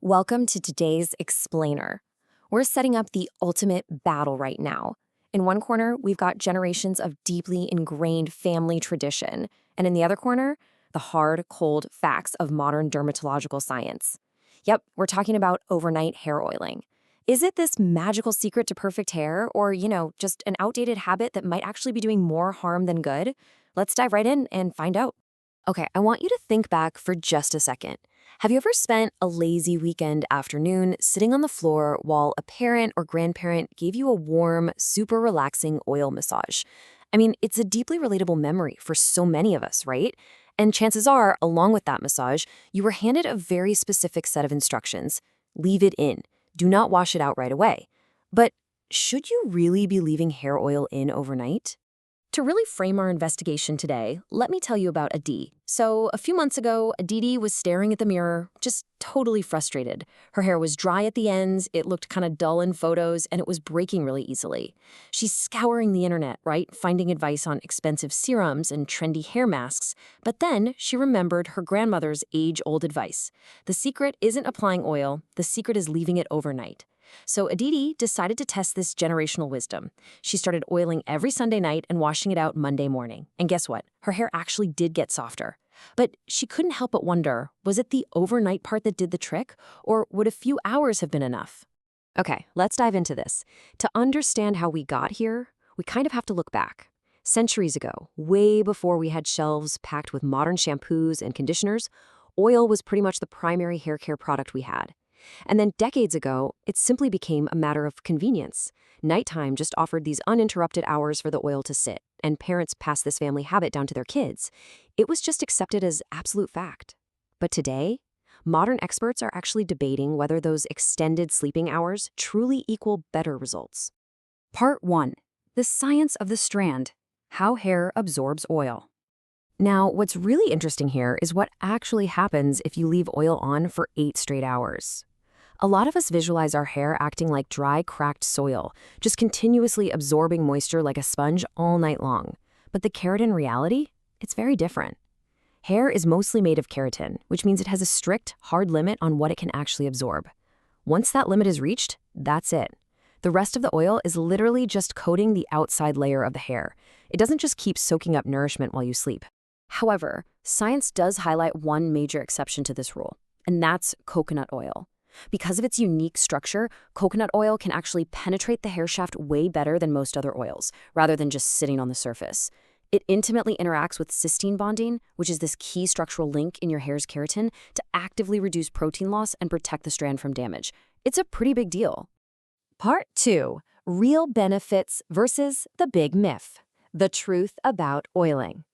Welcome to today's Explainer. We're setting up the ultimate battle right now. In one corner, we've got generations of deeply ingrained family tradition, and in the other corner, the hard, cold facts of modern dermatological science. Yep, we're talking about overnight hair oiling. Is it this magical secret to perfect hair, or, just an outdated habit that might actually be doing more harm than good? Let's dive right in and find out. Okay, I want you to think back for just a second. Have you ever spent a lazy weekend afternoon sitting on the floor while a parent or grandparent gave you a warm, super relaxing oil massage? I mean, it's a deeply relatable memory for so many of us, right? And chances are, along with that massage, you were handed a very specific set of instructions. Leave it in. Do not wash it out right away. But should you really be leaving hair oil in overnight? To really frame our investigation today, let me tell you about Adi. So, a few months ago, Aditi was staring at the mirror, just totally frustrated. Her hair was dry at the ends, it looked kind of dull in photos, and it was breaking really easily. She's scouring the internet, right, finding advice on expensive serums and trendy hair masks. But then she remembered her grandmother's age-old advice. The secret isn't applying oil, the secret is leaving it overnight. So Aditi decided to test this generational wisdom. She started oiling every Sunday night and washing it out Monday morning. And guess what? Her hair actually did get softer. But she couldn't help but wonder, was it the overnight part that did the trick, or would a few hours have been enough? Okay, let's dive into this. To understand how we got here, we kind of have to look back. Centuries ago, way before we had shelves packed with modern shampoos and conditioners, oil was pretty much the primary hair care product we had. And then decades ago, it simply became a matter of convenience. Nighttime just offered these uninterrupted hours for the oil to sit, and parents passed this family habit down to their kids. It was just accepted as absolute fact. But today, modern experts are actually debating whether those extended sleeping hours truly equal better results. Part 1. The Science of the Strand: How Hair Absorbs Oil. Now, what's really interesting here is what actually happens if you leave oil on for 8 straight hours. A lot of us visualize our hair acting like dry, cracked soil, just continuously absorbing moisture like a sponge all night long. But the keratin reality? It's very different. Hair is mostly made of keratin, which means it has a strict, hard limit on what it can actually absorb. Once that limit is reached, that's it. The rest of the oil is literally just coating the outside layer of the hair. It doesn't just keep soaking up nourishment while you sleep. However, science does highlight one major exception to this rule, and that's coconut oil. Because of its unique structure, coconut oil can actually penetrate the hair shaft way better than most other oils, rather than just sitting on the surface. It intimately interacts with cysteine bonding, which is this key structural link in your hair's keratin, to actively reduce protein loss and protect the strand from damage. It's a pretty big deal. Part 2. Real benefits versus the big myth. The truth about oiling.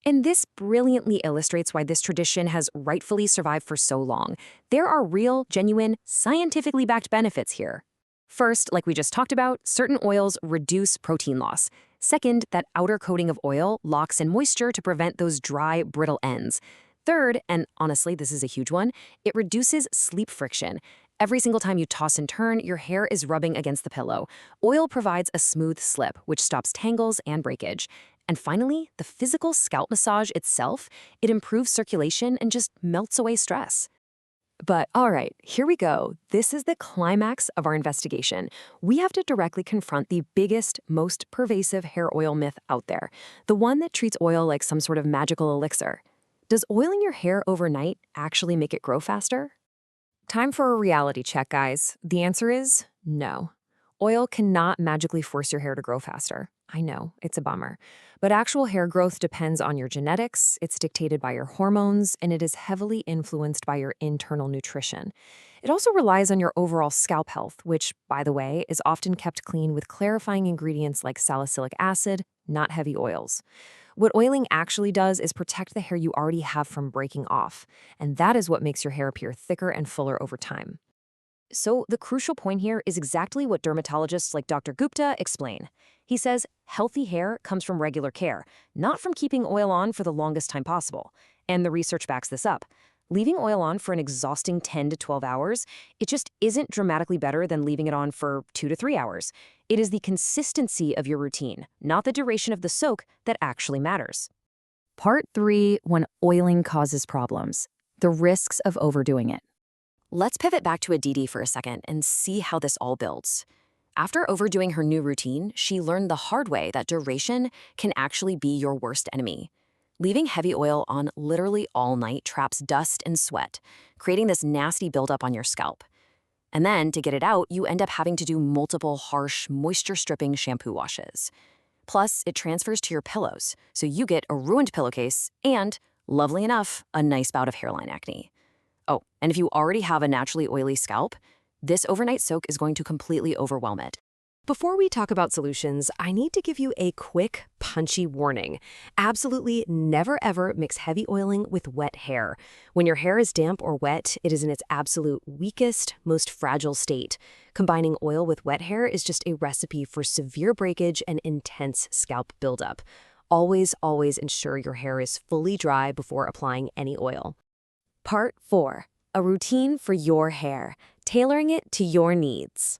And this brilliantly illustrates why this tradition has rightfully survived for so long. There are real, genuine, scientifically backed benefits here. First, like we just talked about, certain oils reduce protein loss. Second, that outer coating of oil locks in moisture to prevent those dry, brittle ends. Third, and honestly, this is a huge one, it reduces sleep friction. Every single time you toss and turn, your hair is rubbing against the pillow. Oil provides a smooth slip, which stops tangles and breakage. And finally, the physical scalp massage itself, it improves circulation and just melts away stress. But all right, here we go. This is the climax of our investigation. We have to directly confront the biggest, most pervasive hair oil myth out there, the one that treats oil like some sort of magical elixir. Does oiling your hair overnight actually make it grow faster? Time for a reality check, guys. The answer is no. Oil cannot magically force your hair to grow faster. I know, it's a bummer. But actual hair growth depends on your genetics, it's dictated by your hormones, and it is heavily influenced by your internal nutrition. It also relies on your overall scalp health, which, by the way, is often kept clean with clarifying ingredients like salicylic acid, not heavy oils. What oiling actually does is protect the hair you already have from breaking off, and that is what makes your hair appear thicker and fuller over time. So the crucial point here is exactly what dermatologists like Dr. Gupta explain. He says healthy hair comes from regular care, not from keeping oil on for the longest time possible. And the research backs this up. Leaving oil on for an exhausting 10 to 12 hours, it just isn't dramatically better than leaving it on for 2 to 3 hours. It is the consistency of your routine, not the duration of the soak, that actually matters. Part 3. When oiling causes problems. The risks of overdoing it. Let's pivot back to Aditi for a second and see how this all builds. After overdoing her new routine, she learned the hard way that duration can actually be your worst enemy. Leaving heavy oil on literally all night traps dust and sweat, creating this nasty buildup on your scalp. And then, to get it out, you end up having to do multiple harsh, moisture-stripping shampoo washes. Plus, it transfers to your pillows, so you get a ruined pillowcase and, lovely enough, a nice bout of hairline acne. Oh, and if you already have a naturally oily scalp, this overnight soak is going to completely overwhelm it. Before we talk about solutions, I need to give you a quick, punchy warning. Absolutely never ever mix heavy oiling with wet hair. When your hair is damp or wet, it is in its absolute weakest, most fragile state. Combining oil with wet hair is just a recipe for severe breakage and intense scalp buildup. Always, always ensure your hair is fully dry before applying any oil. Part 4. A routine for your hair, tailoring it to your needs.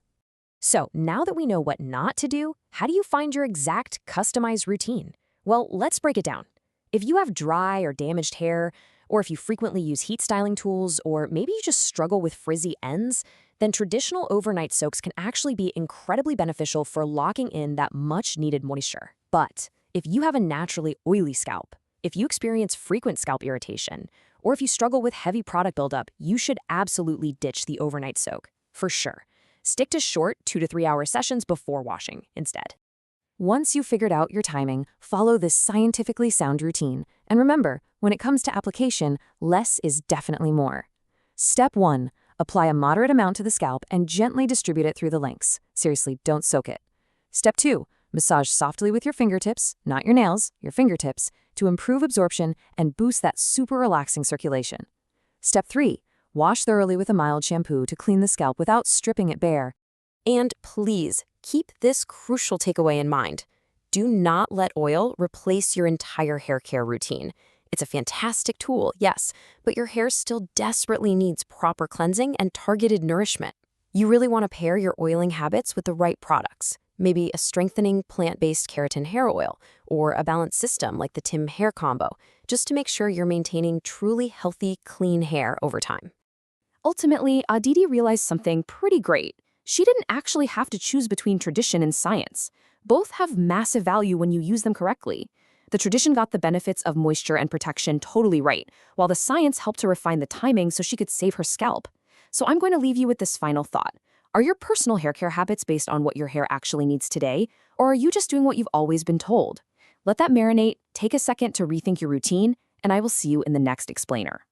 So, now that we know what not to do, how do you find your exact customized routine? Well, let's break it down. If you have dry or damaged hair, or if you frequently use heat styling tools, or maybe you just struggle with frizzy ends, then traditional overnight soaks can actually be incredibly beneficial for locking in that much-needed moisture. But if you have a naturally oily scalp, if you experience frequent scalp irritation, or if you struggle with heavy product buildup, you should absolutely ditch the overnight soak, for sure. Stick to short 2 to 3 hour sessions before washing instead. Once you've figured out your timing, follow this scientifically sound routine. And remember, when it comes to application, less is definitely more. Step 1. Apply a moderate amount to the scalp and gently distribute it through the lengths. Seriously, don't soak it. Step 2. Massage softly with your fingertips, not your nails, your fingertips, to improve absorption and boost that super relaxing circulation. Step 3. Wash thoroughly with a mild shampoo to clean the scalp without stripping it bare. And please, keep this crucial takeaway in mind. Do not let oil replace your entire hair care routine. It's a fantastic tool, yes, but your hair still desperately needs proper cleansing and targeted nourishment. You really want to pair your oiling habits with the right products. Maybe a strengthening plant-based keratin hair oil, or a balanced system like the timb hair combo, just to make sure you're maintaining truly healthy, clean hair over time. Ultimately, Aditi realized something pretty great. She didn't actually have to choose between tradition and science. Both have massive value when you use them correctly. The tradition got the benefits of moisture and protection totally right, while the science helped to refine the timing so she could save her scalp. So I'm going to leave you with this final thought. Are your personal hair care habits based on what your hair actually needs today, or are you just doing what you've always been told? Let that marinate, take a second to rethink your routine, and I will see you in the next explainer.